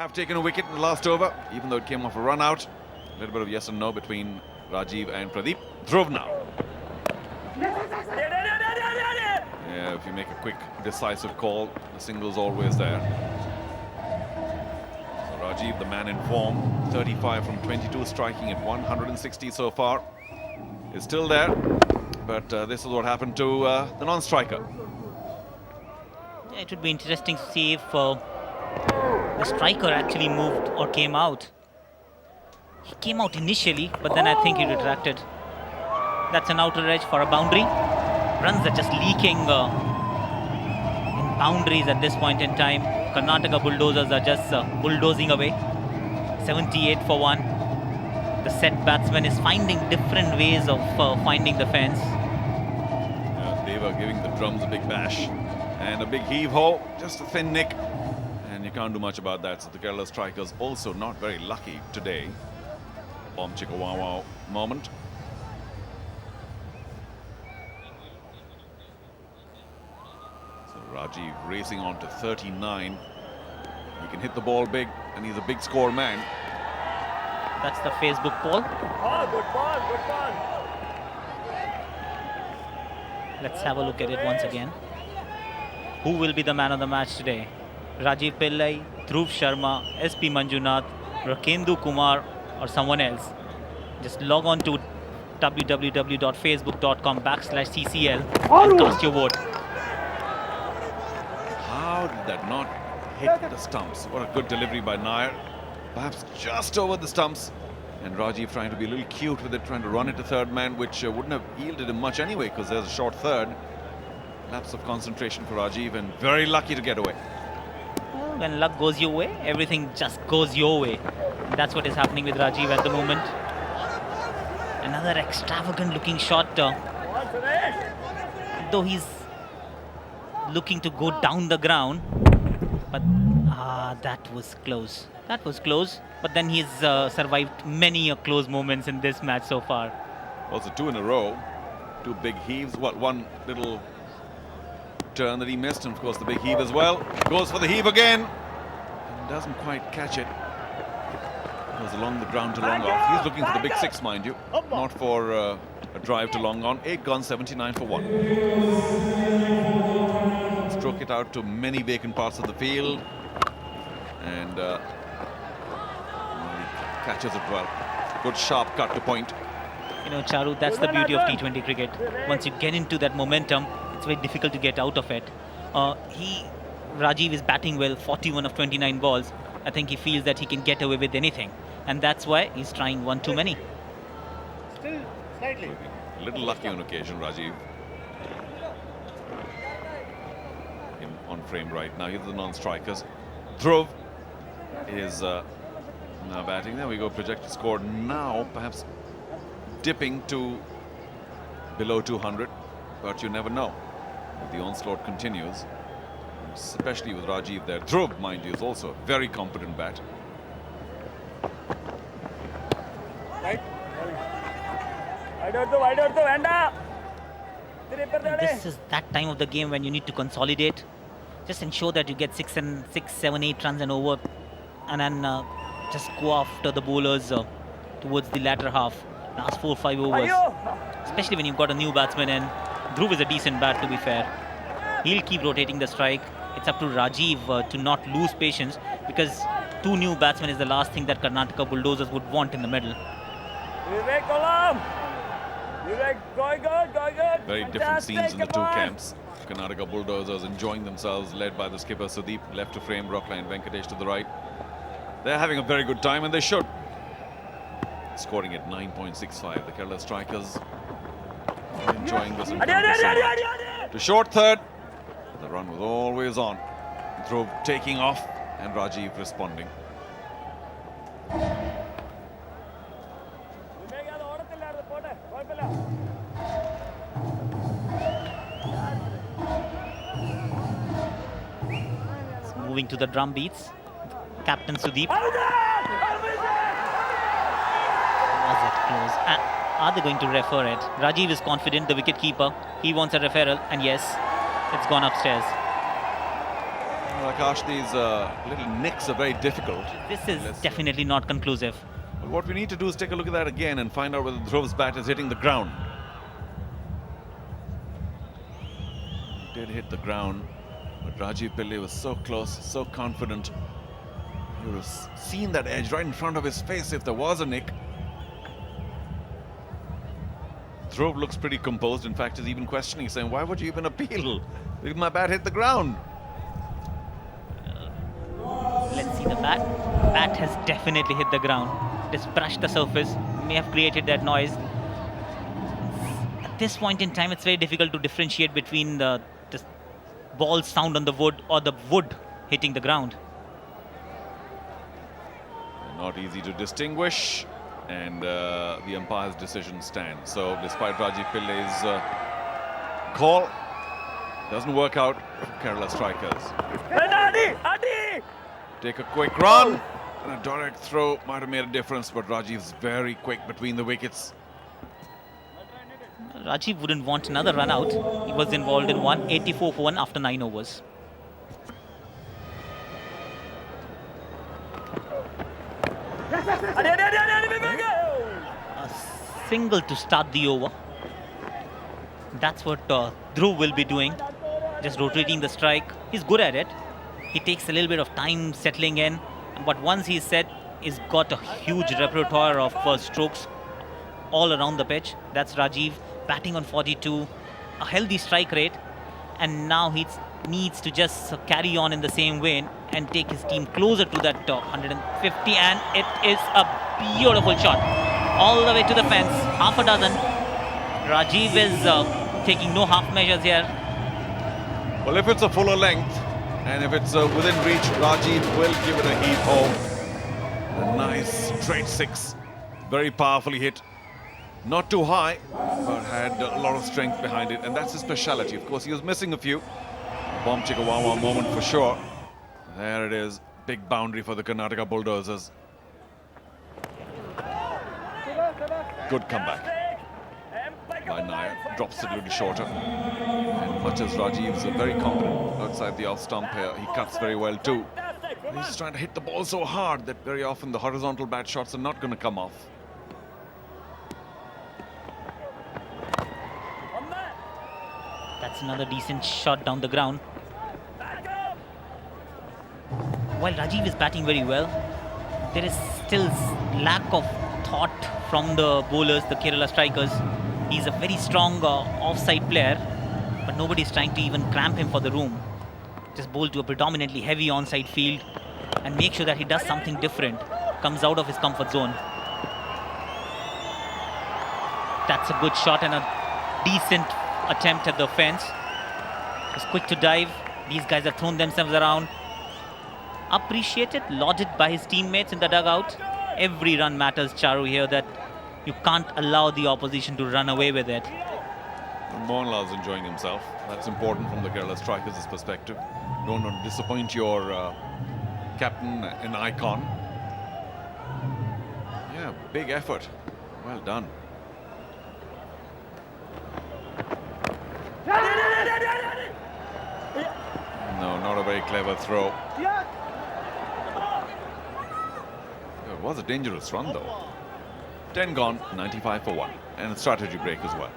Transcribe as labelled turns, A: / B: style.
A: have taken a wicket in the last over, even though it came off a run out. A little bit of yes and no between Rajiv and Pradeep. Dhruv now. Yeah, if you make a quick, decisive call, the single's always there. So Rajiv, the man in form, 35 from 22, striking at 160 so far, is still there. But this is what happened to the non-striker.
B: Yeah, it would be interesting to see if the striker actually moved or came out. He came out initially, but then I think he retracted. That's an outer edge for a boundary. Runs are just leaking in boundaries at this point in time. Karnataka Bulldozers are just bulldozing away. 78 for 1. The set batsman is finding different ways of finding the fence.
A: They were giving the drums a big bash and a big heave-ho, just a thin nick. And you can't do much about that. So the Kerala strikers also not very lucky today. Bomb chicka wow wow moment. So Rajiv racing on to 39. He can hit the ball big and he's a big score man.
B: That's the Facebook poll.
C: Oh, good ball, good ball.
B: Let's have a look at it once again. Who will be the man of the match today? Rajiv Pillai, Dhruv Sharma, SP Manjunath, Rakendu Kumar, or someone else? Just log on to www.facebook.com/CCL and cast your vote.
A: How did that not hit the stumps? What a good delivery by Nair. Perhaps just over the stumps. And Rajiv trying to be a little cute with it, trying to run it to third man, which wouldn't have yielded him much anyway, because there's a short third. Lapse of concentration for Rajiv, and very lucky to get away.
B: Well, when luck goes your way, everything just goes your way. And that's what is happening with Rajiv at the moment. Another extravagant looking shot. Though he's looking to go down the ground. But that was close. That was close. But then he's survived many close moments in this match so far.
A: Also 2 in a row. 2 big heaves. One little turn that he missed, and of course the big heave as well. Goes for the heave again. And doesn't quite catch it. Goes along the ground to long off. He's looking for the big 6, mind you. Not for a drive to long on. 8 guns, 79 for 1. Stroke it out to many vacant parts of the field. And catches it well. Good sharp cut to point.
B: You know, Charu, that's the beauty of T20 cricket. Once you get into that momentum, it's very difficult to get out of it. Rajiv is batting well, 41 of 29 balls. I think he feels that he can get away with anything. And that's why he's trying one too many.
C: Still slightly.
A: A little lucky on occasion, Rajiv. On frame right now. Here's the non-strikers. Dhruv is now batting. There we go. Projected score now perhaps dipping to below 200, but you never know. The onslaught continues, especially with Rajiv there. Dhruv, mind you, is also a very competent bat.
C: Right. Wide out, Vanda.
B: This is that time of the game when you need to consolidate. Just ensure that you get 6, 7, 8 runs and over, and then just go after the bowlers towards the latter half, last 4 or 5 overs. Especially when you've got a new batsman, and Dhruv is a decent bat, to be fair. He'll keep rotating the strike. It's up to Rajiv to not lose patience, because 2 new batsmen is the last thing that Karnataka Bulldozers would want in the middle.
C: Vivek Kolam. Vivek, going good.
A: Very different scenes in the 2 camps. Karnataka Bulldozers enjoying themselves, led by the skipper Sudeep, left to frame, Rockline Venkatesh to the right. They're having a very good time, and they should. Scoring at 9.65. The Kerala strikers enjoying this. To short third. The run was always on. Dhruv taking off, and Rajiv responding.
B: Moving to the drum beats. Captain Sudeep. Was it close? Are they going to refer it? Rajiv is confident, the wicket keeper. He wants a referral, and yes, it's gone upstairs.
A: Akash, these little nicks are very difficult.
B: This is definitely not conclusive.
A: But what we need to do is take a look at that again and find out whether Dhruv's bat is hitting the ground. It did hit the ground, but Rajiv Pillai was so close, so confident. He would have seen that edge right in front of his face if there was a nick. Dhruv looks pretty composed. In fact, he's even questioning, saying, why would you even appeal if my bat hit the ground?
B: Let's see the bat. Bat has definitely hit the ground. Just brushed the surface, may have created that noise. At this point in time, it's very difficult to differentiate between the ball sound on the wood or the wood hitting the ground.
A: Not easy to distinguish, and the umpire's decision stands. So despite Rajiv Pillai's call, doesn't work out for Kerala strikers. Take a quick run, and a direct throw might have made a difference, but Rajiv's very quick between the wickets.
B: Rajiv wouldn't want another run out. He was involved in 184 for 1 after 9 overs. A single to start the over. That's what Dhruv will be doing. Just rotating the strike. He's good at it. He takes a little bit of time settling in. But once he's set, he's got a huge repertoire of strokes all around the pitch. That's Rajiv batting on 42. A healthy strike rate. And now he needs to just carry on in the same way and take his team closer to that 150, and it is a beautiful shot all the way to the fence. Half a dozen. Rajiv is taking no half measures here.
A: Well, if it's a fuller length and if it's within reach, Rajiv will give it a heave home. A nice straight six, very powerfully hit. Not too high, but had a lot of strength behind it, and that's his speciality. Of course, he was missing a few. Bomb Chikawawa moment for sure. There it is. Big boundary for the Karnataka Bulldozers. Good comeback by Nair. Drops it a little shorter. And much as Rajiv's very competent outside the off stump here, he cuts very well too. He's just trying to hit the ball so hard that very often the horizontal bat shots are not going to come off.
B: That's another decent shot down the ground. While Rajiv is batting very well, there is still lack of thought from the bowlers, the Kerala strikers. He's a very strong offside player, but nobody's trying to even cramp him for the room. Just bowl to a predominantly heavy onside field and make sure that he does something different, comes out of his comfort zone. That's a good shot and a decent attempt at the fence. Just quick to dive. These guys have thrown themselves around. Appreciated, lauded by his teammates in the dugout. Every run matters, Charu, here, that you can't allow the opposition to run away with it.
A: Mohanlal's enjoying himself. That's important from the Kerala strikers' perspective. Don't want to disappoint your captain and icon. Yeah, big effort. Well done. No, not a very clever throw. It was a dangerous run though. 10 gone, 95 for 1. And a strategy break as well.